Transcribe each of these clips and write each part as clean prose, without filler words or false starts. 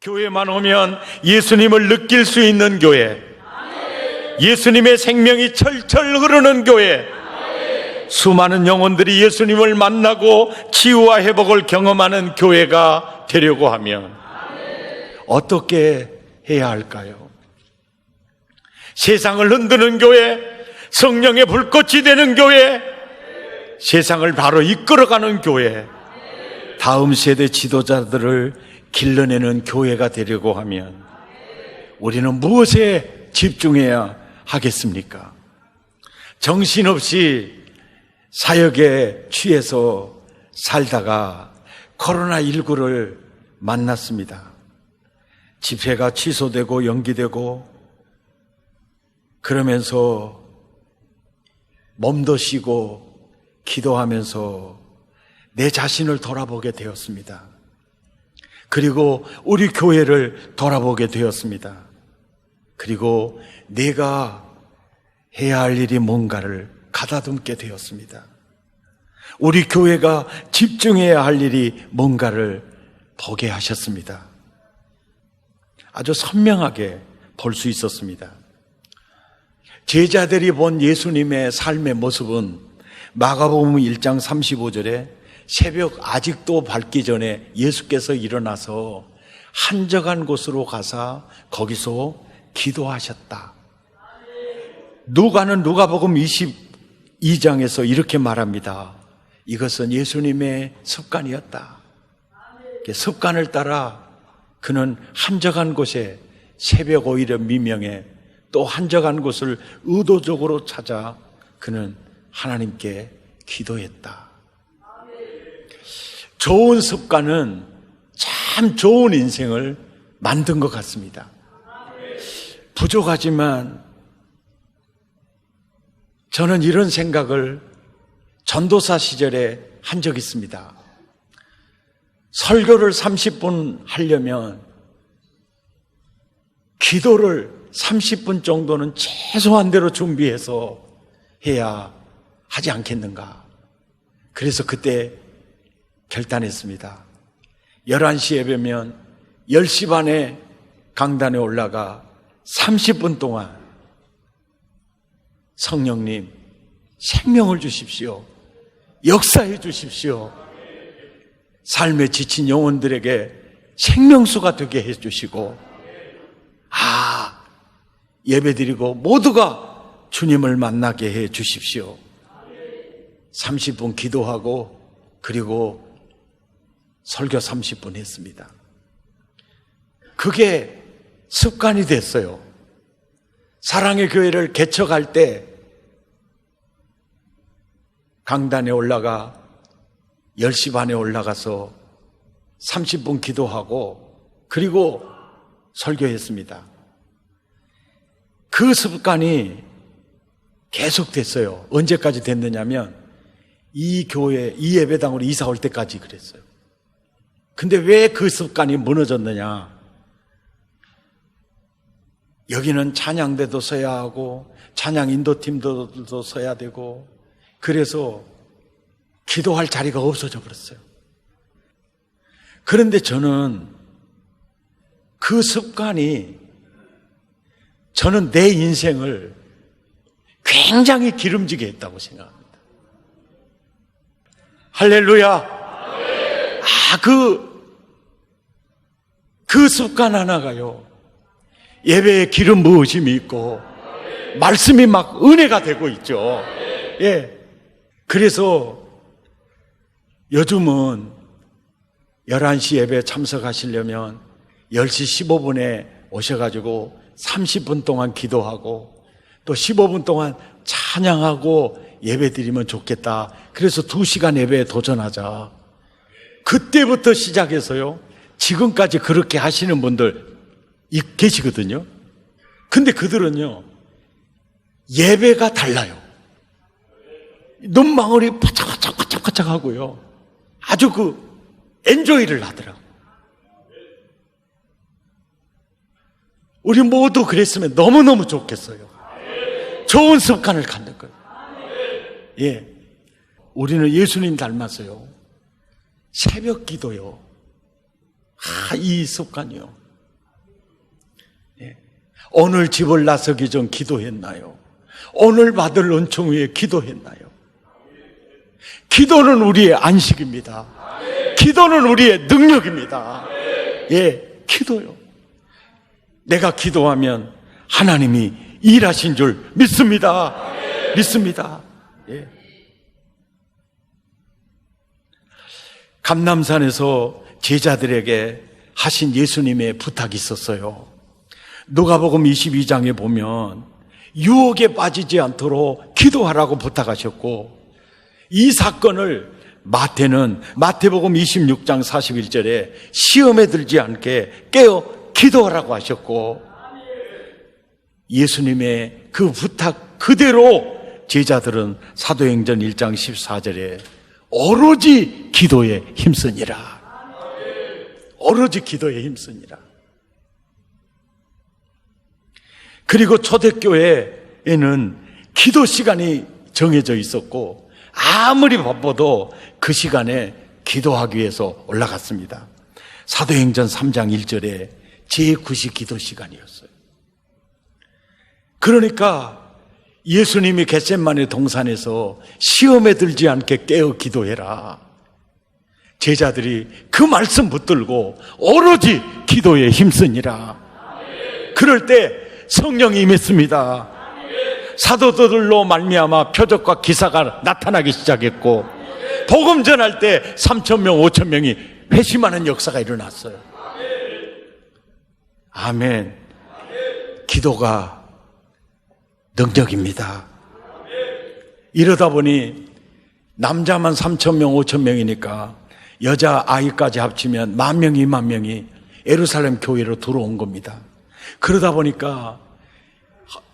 교회만 오면 예수님을 느낄 수 있는 교회, 예수님의 생명이 철철 흐르는 교회, 수많은 영혼들이 예수님을 만나고 치유와 회복을 경험하는 교회가 되려고 하면 어떻게 해야 할까요? 세상을 흔드는 교회, 성령의 불꽃이 되는 교회, 세상을 바로 이끌어가는 교회, 다음 세대 지도자들을 길러내는 교회가 되려고 하면 우리는 무엇에 집중해야 하겠습니까? 정신없이 사역에 취해서 살다가 코로나19를 만났습니다. 집회가 취소되고 연기되고 그러면서 몸도 쉬고 기도하면서 내 자신을 돌아보게 되었습니다. 그리고 우리 교회를 돌아보게 되었습니다. 그리고 내가 해야 할 일이 뭔가를 가다듬게 되었습니다. 우리 교회가 집중해야 할 일이 뭔가를 보게 하셨습니다. 아주 선명하게 볼 수 있었습니다. 제자들이 본 예수님의 삶의 모습은 마가복음 1장 35절에 새벽 아직도 밝기 전에 예수께서 일어나서 한적한 곳으로 가사 거기서 기도하셨다. 누가는 누가복음 22장에서 이렇게 말합니다. 이것은 예수님의 습관이었다. 습관을 따라 그는 한적한 곳에 새벽 오히려 미명에 또 한적한 곳을 의도적으로 찾아 그는 하나님께 기도했다. 좋은 습관은 참 좋은 인생을 만든 것 같습니다. 부족하지만 저는 이런 생각을 전도사 시절에 한 적이 있습니다. 설교를 30분 하려면 기도를 30분 정도는 최소한대로 준비해서 해야 하지 않겠는가. 그래서 그때 결단했습니다. 11시 예배면 10시 반에 강단에 올라가 30분 동안 성령님 생명을 주십시오. 역사해 주십시오. 삶에 지친 영혼들에게 생명수가 되게 해 주시고 예배드리고 모두가 주님을 만나게 해 주십시오. 30분 기도하고 그리고 설교 30분 했습니다. 그게 습관이 됐어요. 사랑의 교회를 개척할 때 강단에 올라가 10시 반에 올라가서 30분 기도하고 그리고 설교했습니다. 그 습관이 계속 됐어요. 언제까지 됐느냐면 이 교회, 이 예배당으로 이사 올 때까지 그랬어요. 근데 왜 그 습관이 무너졌느냐? 여기는 찬양대도 서야 하고 찬양 인도팀도 서야 되고 그래서 기도할 자리가 없어져 버렸어요. 그런데 저는 그 습관이 저는 내 인생을 굉장히 기름지게 했다고 생각합니다. 할렐루야. 그 습관 하나가요. 예배에 기름 부으심이 있고 말씀이 막 은혜가 되고 있죠. 예. 그래서 요즘은 11시 예배 참석하시려면 10시 15분에 오셔가지고 30분 동안 기도하고 또 15분 동안 찬양하고 예배 드리면 좋겠다. 그래서 2시간 예배에 도전하자. 그때부터 시작해서요. 지금까지 그렇게 하시는 분들 계시거든요. 근데 그들은요. 예배가 달라요. 눈망울이 바짝바짝 하고요. 아주 엔조이를 하더라고요. 우리 모두 그랬으면 너무너무 좋겠어요. 좋은 습관을 갖는 거예요. 예. 우리는 예수님 닮았어요. 새벽 기도요. 이 습관이요. 오늘 집을 나서기 전 기도했나요? 오늘 받을 은총 위에 기도했나요? 기도는 우리의 안식입니다. 기도는 우리의 능력입니다. 예, 기도요. 내가 기도하면 하나님이 일하신 줄 믿습니다. 믿습니다. 예. 감람산에서 제자들에게 하신 예수님의 부탁이 있었어요. 누가복음 22장에 보면 유혹에 빠지지 않도록 기도하라고 부탁하셨고, 이 사건을 마태는 마태복음 26장 41절에 시험에 들지 않게 깨어 기도하라고 하셨고, 예수님의 그 부탁 그대로 제자들은 사도행전 1장 14절에 오로지 기도에 힘쓰니라. 오로지 기도에 힘쓰니라. 그리고 초대교회에는 기도 시간이 정해져 있었고, 아무리 바빠도 그 시간에 기도하기 위해서 올라갔습니다. 사도행전 3장 1절에 제9시 기도 시간이었어요. 그러니까 예수님이 겟세마네 동산에서 시험에 들지 않게 깨어 기도해라. 제자들이 그 말씀 붙들고 오로지 기도에 힘쓰니라. 그럴 때 성령이 임했습니다. 사도들로 말미암아 표적과 기사가 나타나기 시작했고, 복음 전할 때 3,000명, 5,000명이 회심하는 역사가 일어났어요. 아멘. 기도가 능력입니다. 이러다 보니 남자만 3,000명, 5,000명이니까 여자 아이까지 합치면 10,000명, 20,000명이 예루살렘 교회로 들어온 겁니다. 그러다 보니까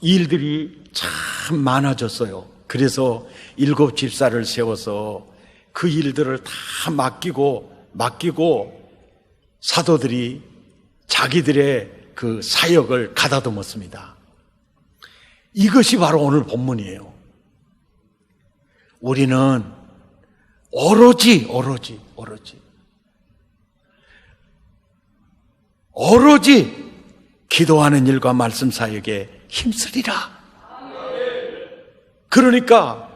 일들이 참 많아졌어요. 그래서 7 집사를 세워서 그 일들을 다 맡기고 사도들이 자기들의 그 사역을 가다듬었습니다. 이것이 바로 오늘 본문이에요. 우리는 오로지 기도하는 일과 말씀 사역에 힘쓰리라. 그러니까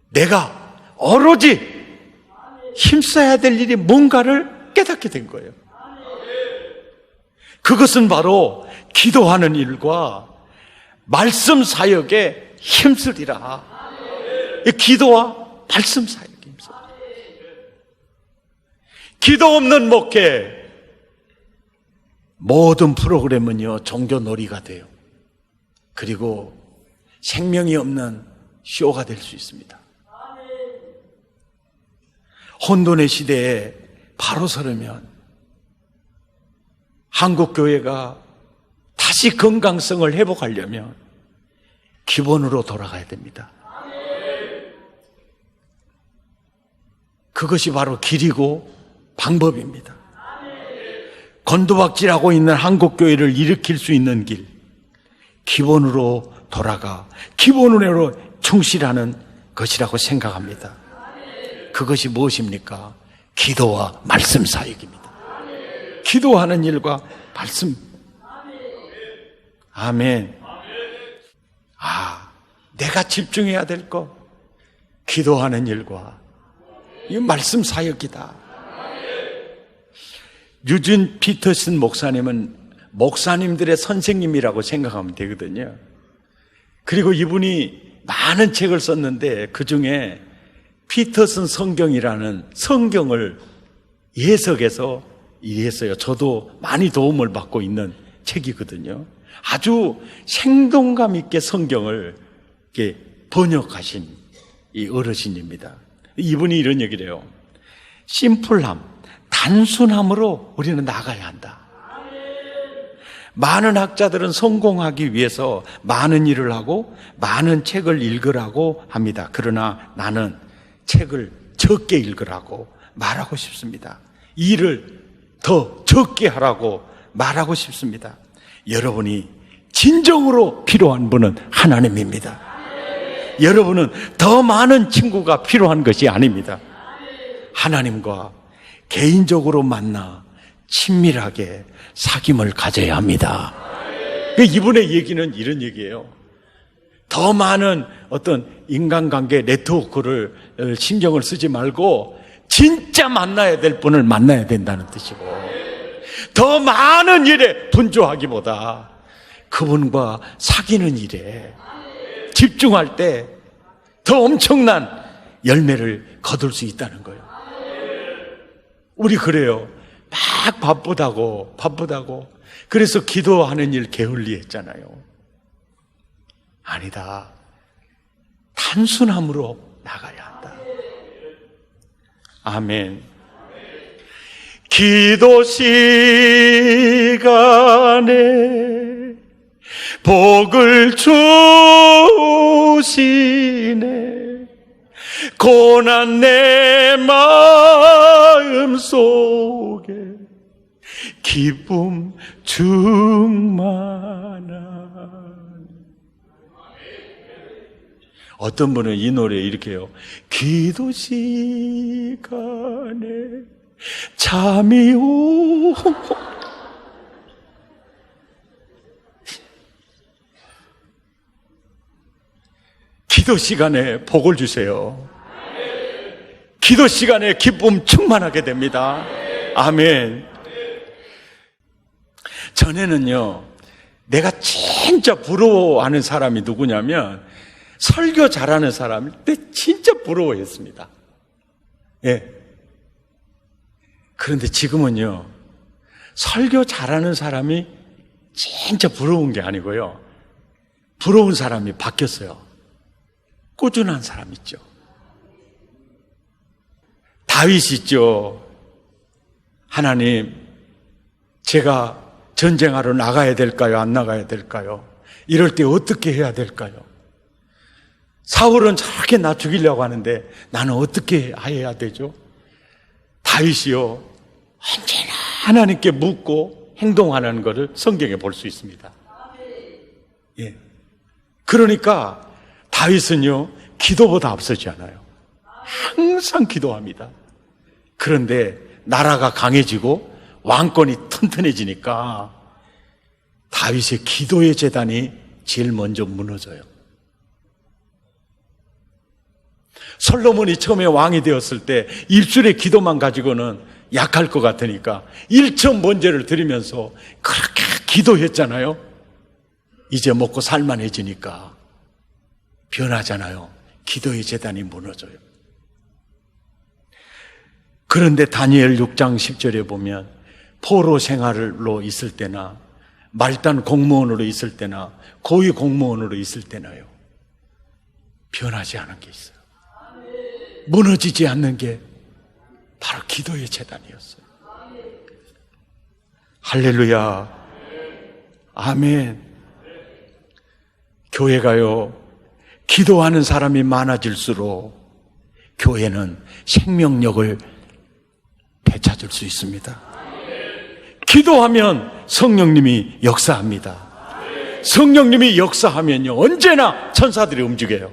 내가 오로지 힘써야 될 일이 뭔가를 깨닫게 된 거예요. 그것은 바로 기도하는 일과 말씀 사역에 힘쓰리라. 기도와 말씀 사역에 힘쓰리라. 기도 없는 목회, 모든 프로그램은요 종교놀이가 돼요. 그리고 생명이 없는 쇼가 될 수 있습니다. 혼돈의 시대에 바로 서려면 한국교회가 다시 건강성을 회복하려면 기본으로 돌아가야 됩니다. 그것이 바로 길이고 방법입니다. 곤두박질하고 있는 한국교회를 일으킬 수 있는 길, 기본으로 돌아가 기본으로 충실하는 것이라고 생각합니다. 그것이 무엇입니까? 기도와 말씀 사역입니다. 기도하는 일과 말씀. 아멘. 내가 집중해야 될 것, 기도하는 일과 이 말씀 사역이다. 유진 피터슨 목사님은 목사님들의 선생님이라고 생각하면 되거든요. 그리고 이분이 많은 책을 썼는데 그 중에 피터슨 성경이라는 성경을 해석해서 이해했어요. 저도 많이 도움을 받고 있는 책이거든요. 아주 생동감 있게 성경을 이렇게 번역하신 이 어르신입니다. 이분이 이런 얘기를 해요. 심플함, 단순함으로 우리는 나가야 한다. 많은 학자들은 성공하기 위해서 많은 일을 하고 많은 책을 읽으라고 합니다. 그러나 나는 책을 적게 읽으라고 말하고 싶습니다. 일을 더 적게 하라고 말하고 싶습니다. 여러분이 진정으로 필요한 분은 하나님입니다. 여러분은 더 많은 친구가 필요한 것이 아닙니다. 하나님과 개인적으로 만나 친밀하게 사귐을 가져야 합니다. 이분의 얘기는 이런 얘기예요. 더 많은 어떤 인간관계 네트워크를 신경을 쓰지 말고 진짜 만나야 될 분을 만나야 된다는 뜻이고, 더 많은 일에 분주하기보다 그분과 사귀는 일에 집중할 때 더 엄청난 열매를 거둘 수 있다는 거예요. 우리 그래요. 막 바쁘다고 그래서 기도하는 일 게을리 했잖아요. 아니다. 단순함으로 나가야 한다. 아멘. 기도 시간에 복을 주시네. 고난 내 마음 속에 기쁨 충만한. 어떤 분은 이 노래 이렇게 해요. 기도 시간에 잠이 오. 기도 시간에 복을 주세요. 기도 시간에 기쁨 충만하게 됩니다. 아멘. 전에는요, 내가 진짜 부러워하는 사람이 누구냐면 설교 잘하는 사람일 때 진짜 부러워했습니다. 예. 그런데 지금은요, 설교 잘하는 사람이 진짜 부러운 게 아니고요, 부러운 사람이 바뀌었어요. 꾸준한 사람 있죠. 다윗 있죠. 하나님, 제가 전쟁하러 나가야 될까요? 안 나가야 될까요? 이럴 때 어떻게 해야 될까요? 사울은 저렇게 나 죽이려고 하는데 나는 어떻게 해야 되죠? 다윗이요, 언제나 하나님께 묻고 행동하는 것을 성경에 볼 수 있습니다. 예. 그러니까 다윗은요, 기도보다 앞서지 않아요. 항상 기도합니다. 그런데 나라가 강해지고 왕권이 튼튼해지니까 다윗의 기도의 제단이 제일 먼저 무너져요. 솔로몬이 처음에 왕이 되었을 때 입술의 기도만 가지고는 약할 것 같으니까 1천 번제를 드리면서 그렇게 기도했잖아요. 이제 먹고 살만해지니까 변하잖아요. 기도의 제단이 무너져요. 그런데 다니엘 6장 10절에 보면 포로 생활로 있을 때나 말단 공무원으로 있을 때나 고위 공무원으로 있을 때나요, 변하지 않은 게 있어요. 무너지지 않는 게 바로 기도의 제단이었어요. 할렐루야. 아멘. 교회가요, 기도하는 사람이 많아질수록 교회는 생명력을 되찾을 수 있습니다. 기도하면 성령님이 역사합니다. 성령님이 역사하면요, 언제나 천사들이 움직여요.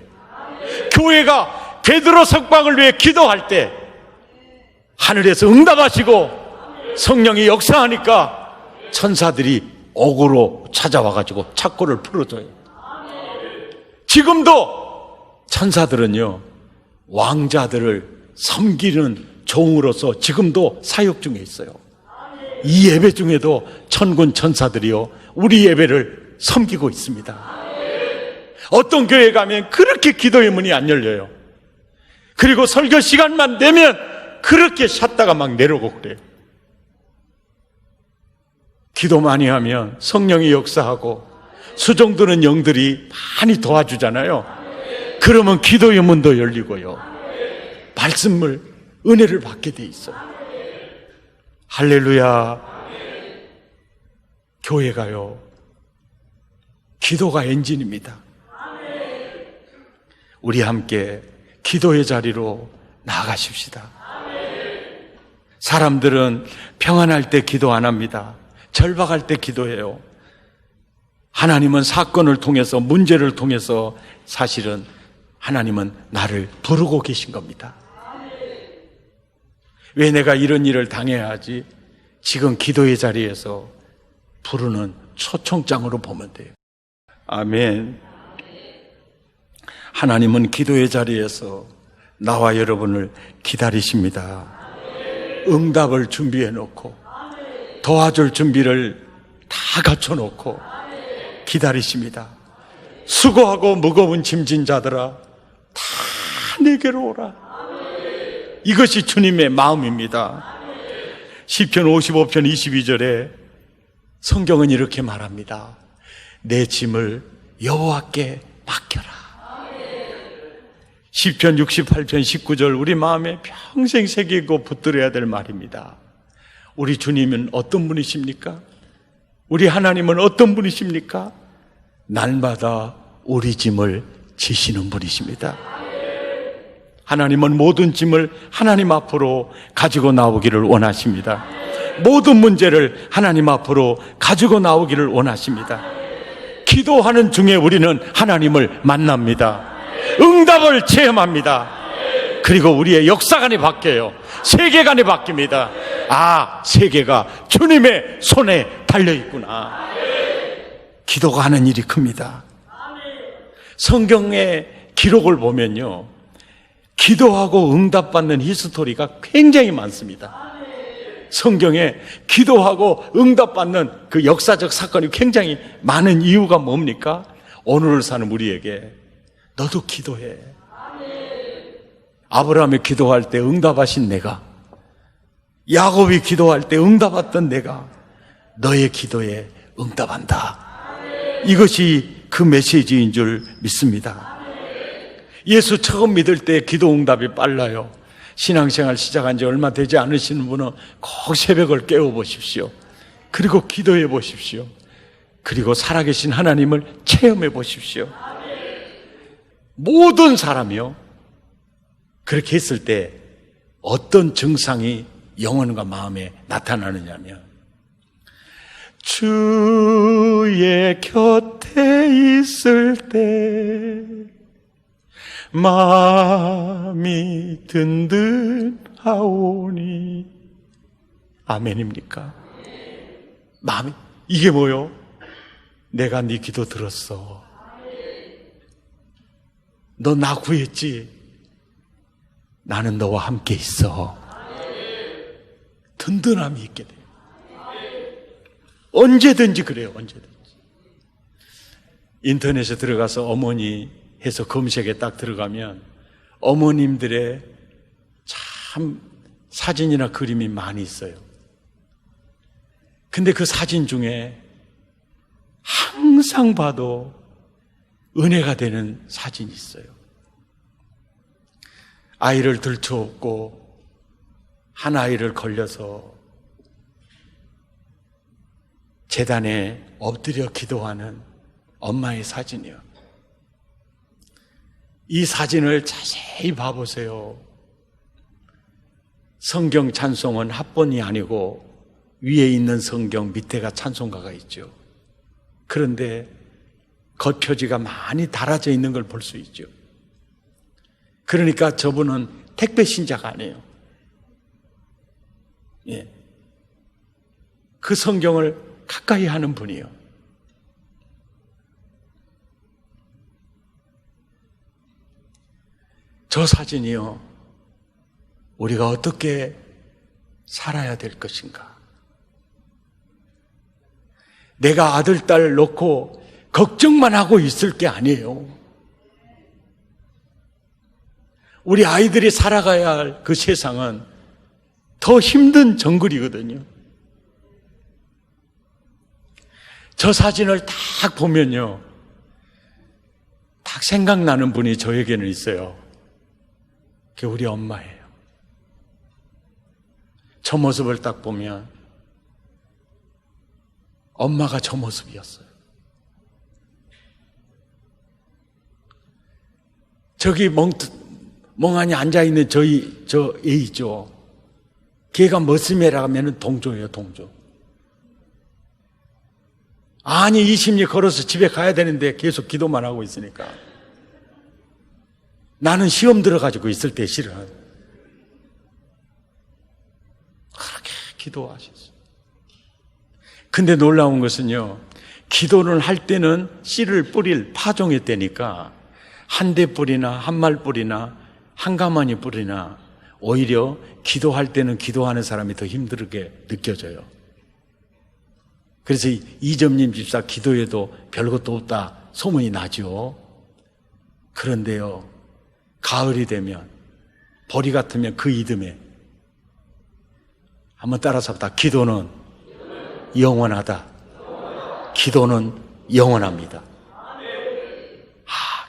교회가 베드로 석방을 위해 기도할 때 하늘에서 응답하시고 성령이 역사하니까 천사들이 옥으로 찾아와가지고 착고를 풀어줘요. 지금도 천사들은요, 왕자들을 섬기는 종으로서 지금도 사역 중에 있어요. 이 예배 중에도 천군 천사들이요, 우리 예배를 섬기고 있습니다. 어떤 교회 가면 그렇게 기도의 문이 안 열려요. 그리고 설교 시간만 되면 그렇게 샷다가 막 내려오고 그래요. 기도 많이 하면 성령이 역사하고 수종드는 영들이 많이 도와주잖아요. 그러면 기도의 문도 열리고요, 말씀을, 은혜를 받게 돼 있어요. 할렐루야. 교회가요, 기도가 엔진입니다. 우리 함께 기도의 자리로 나아가십시다. 사람들은 평안할 때 기도 안 합니다. 절박할 때 기도해요. 하나님은 사건을 통해서, 문제를 통해서 사실은 하나님은 나를 부르고 계신 겁니다. 왜 내가 이런 일을 당해야 하지? 지금 기도의 자리에서 부르는 초청장으로 보면 돼요. 아멘. 하나님은 기도의 자리에서 나와 여러분을 기다리십니다. 응답을 준비해 놓고 도와줄 준비를 다 갖춰 놓고 기다리십니다. 수고하고 무거운 짐진 자들아 다 내게로 오라. 이것이 주님의 마음입니다. 시편 55편 22절에 성경은 이렇게 말합니다. 내 짐을 여호와께 맡겨라. 시편 68편 19절 우리 마음에 평생 새기고 붙들어야 될 말입니다. 우리 주님은 어떤 분이십니까? 우리 하나님은 어떤 분이십니까? 날마다 우리 짐을 지시는 분이십니다. 하나님은 모든 짐을 하나님 앞으로 가지고 나오기를 원하십니다. 모든 문제를 하나님 앞으로 가지고 나오기를 원하십니다. 기도하는 중에 우리는 하나님을 만납니다. 응답을 체험합니다. 그리고 우리의 역사관이 바뀌어요. 세계관이 바뀝니다. 아, 세계가 주님의 손에 달려있구나. 기도가 하는 일이 큽니다. 성경의 기록을 보면요, 기도하고 응답받는 히스토리가 굉장히 많습니다. 성경에 기도하고 응답받는 그 역사적 사건이 굉장히 많은 이유가 뭡니까? 오늘을 사는 우리에게 너도 기도해. 아브라함이 기도할 때 응답하신 내가, 야곱이 기도할 때 응답했던 내가 너의 기도에 응답한다. 이것이 그 메시지인 줄 믿습니다. 예수 처음 믿을 때 기도 응답이 빨라요. 신앙생활 시작한 지 얼마 되지 않으시는 분은 꼭 새벽을 깨워 보십시오. 그리고 기도해 보십시오. 그리고 살아계신 하나님을 체험해 보십시오. 모든 사람이요, 그렇게 했을 때 어떤 증상이 영혼과 마음에 나타나느냐면, 주의 곁에 있을 때 마음이 든든하오니. 아멘입니까? 마음이, 이게 뭐요? 내가 네 기도 들었어. 너 나 구했지? 나는 너와 함께 있어. 든든함이 있게 돼요. 언제든지 그래요. 언제든지. 인터넷에 들어가서 어머니 해서 검색에 딱 들어가면 어머님들의 참 사진이나 그림이 많이 있어요. 근데 그 사진 중에 항상 봐도 은혜가 되는 사진이 있어요. 아이를 들쳐업고 한 아이를 걸려서 제단에 엎드려 기도하는 엄마의 사진이요. 이 사진을 자세히 봐보세요. 성경 찬송은 합본이 아니고 위에 있는 성경, 밑에가 찬송가가 있죠. 그런데 겉표지가 많이 달아져 있는 걸 볼 수 있죠. 그러니까 저분은 택배 신자가 아니에요. 예. 그 성경을 가까이 하는 분이에요. 저 사진이요, 우리가 어떻게 살아야 될 것인가? 내가 아들, 딸 놓고 걱정만 하고 있을 게 아니에요. 우리 아이들이 살아가야 할 그 세상은 더 힘든 정글이거든요. 저 사진을 딱 보면요, 딱 생각나는 분이 저에게는 있어요. 그게 우리 엄마예요. 저 모습을 딱 보면 엄마가 저 모습이었어요. 저기 멍하니 앉아있는 저 애 있죠. 걔가 머슴이라 하면 동조예요, 동조. 아니, 20리 걸어서 집에 가야 되는데 계속 기도만 하고 있으니까. 나는 시험 들어가지고 있을 때 실은 그렇게 기도하셨어요. 근데 놀라운 것은요, 기도를 할 때는 씨를 뿌릴 파종의 때니까 한 대 뿌리나 한 말 뿌리나 한 가마니 뿌리나 오히려 기도할 때는 기도하는 사람이 더 힘들게 느껴져요. 그래서 이점님 집사 기도에도 별것도 없다 소문이 나죠. 그런데요, 가을이 되면 보리 같으면 그 이듬해 한번 따라서 합시다. 기도는 영원하다. 기도는 영원합니다.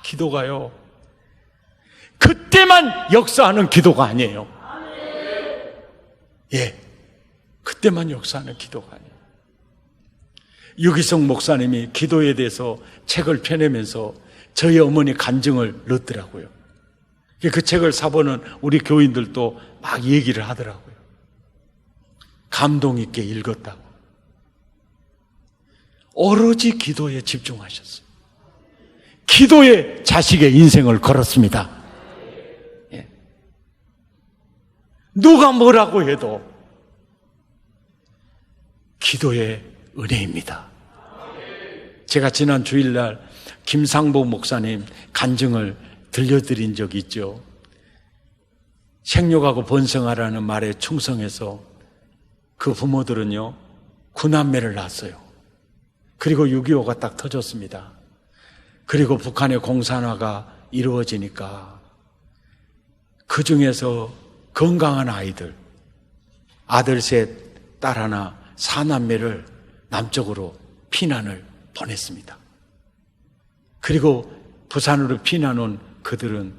기도가요, 그때만 역사하는 기도가 아니에요. 예, 그때만 역사하는 기도가 아니에요. 유기성 목사님이 기도에 대해서 책을 펴내면서 저희 어머니 간증을 넣더라고요. 그 책을 사보는 우리 교인들도 막 얘기를 하더라고요. 감동 있게 읽었다고. 오로지 기도에 집중하셨어요. 기도에 자식의 인생을 걸었습니다. 예. 누가 뭐라고 해도 기도의 은혜입니다. 제가 지난 주일날 김상복 목사님 간증을 들려드린 적이 있죠. 생육하고 번성하라는 말에 충성해서 그 부모들은요, 9남매를 낳았어요. 그리고 6.25가 딱 터졌습니다. 그리고 북한의 공산화가 이루어지니까 그 중에서 건강한 아들 셋, 딸 하나, 4남매를 남쪽으로 피난을 보냈습니다. 그리고 부산으로 피난 온 그들은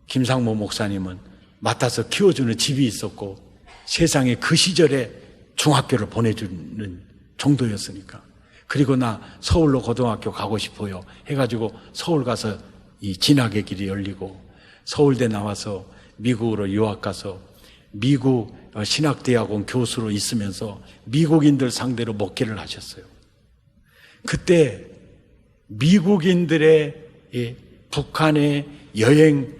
김상모 목사님은 맡아서 키워주는 집이 있었고 세상에 그 시절에 중학교를 보내주는 정도였으니까. 그리고 나 서울로 고등학교 가고 싶어요 해가지고 서울 가서 이 진학의 길이 열리고 서울대 나와서 미국으로 유학 가서 미국 신학대학원 교수로 있으면서 미국인들 상대로 목회를 하셨어요. 그때 미국인들의 북한의 여행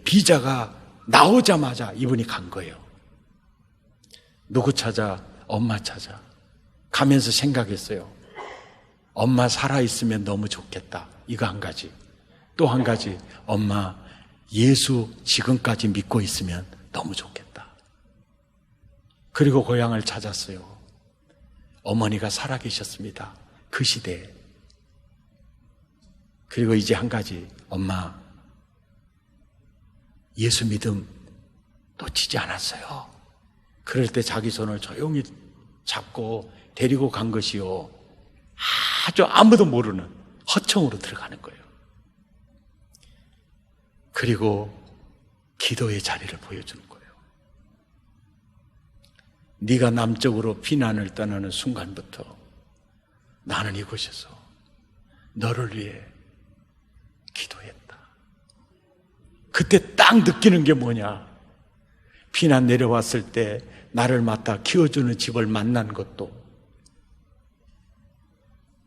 비자가 나오자마자 이분이 간 거예요. 누구 찾아? 엄마 찾아. 가면서 생각했어요. 엄마 살아있으면 너무 좋겠다. 이거 한 가지. 또 한 가지, 엄마 예수 지금까지 믿고 있으면 너무 좋겠다. 그리고 고향을 찾았어요. 어머니가 살아계셨습니다. 그 시대에. 그리고 이제 한 가지, 엄마 예수 믿음 놓치지 않았어요. 그럴 때 자기 손을 조용히 잡고 데리고 간 것이요, 아주 아무도 모르는 허청으로 들어가는 거예요. 그리고 기도의 자리를 보여주는 거예요. 네가 남쪽으로 피난을 떠나는 순간부터 나는 이곳에서 너를 위해 기도했다. 그때 딱 느끼는 게 뭐냐? 피난 내려왔을 때 나를 맡아 키워주는 집을 만난 것도,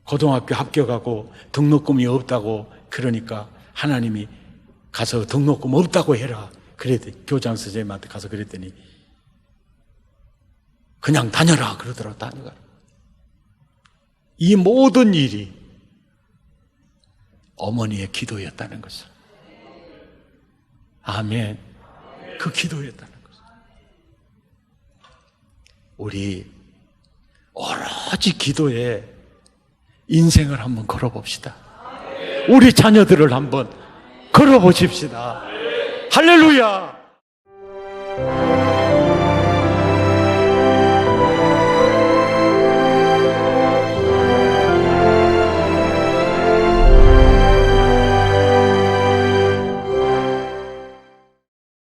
고등학교 합격하고 등록금이 없다고 그러니까 하나님이 가서 등록금 없다고 해라. 그랬더니 교장 선생님한테 가서 그랬더니 그냥 다녀라 그러더라고. 다녀라. 이 모든 일이 어머니의 기도였다는 것을. 아멘. 그 기도였다는 것을. 우리 오로지 기도에 인생을 한번 걸어봅시다. 우리 자녀들을 한번 걸어보십시다. 할렐루야.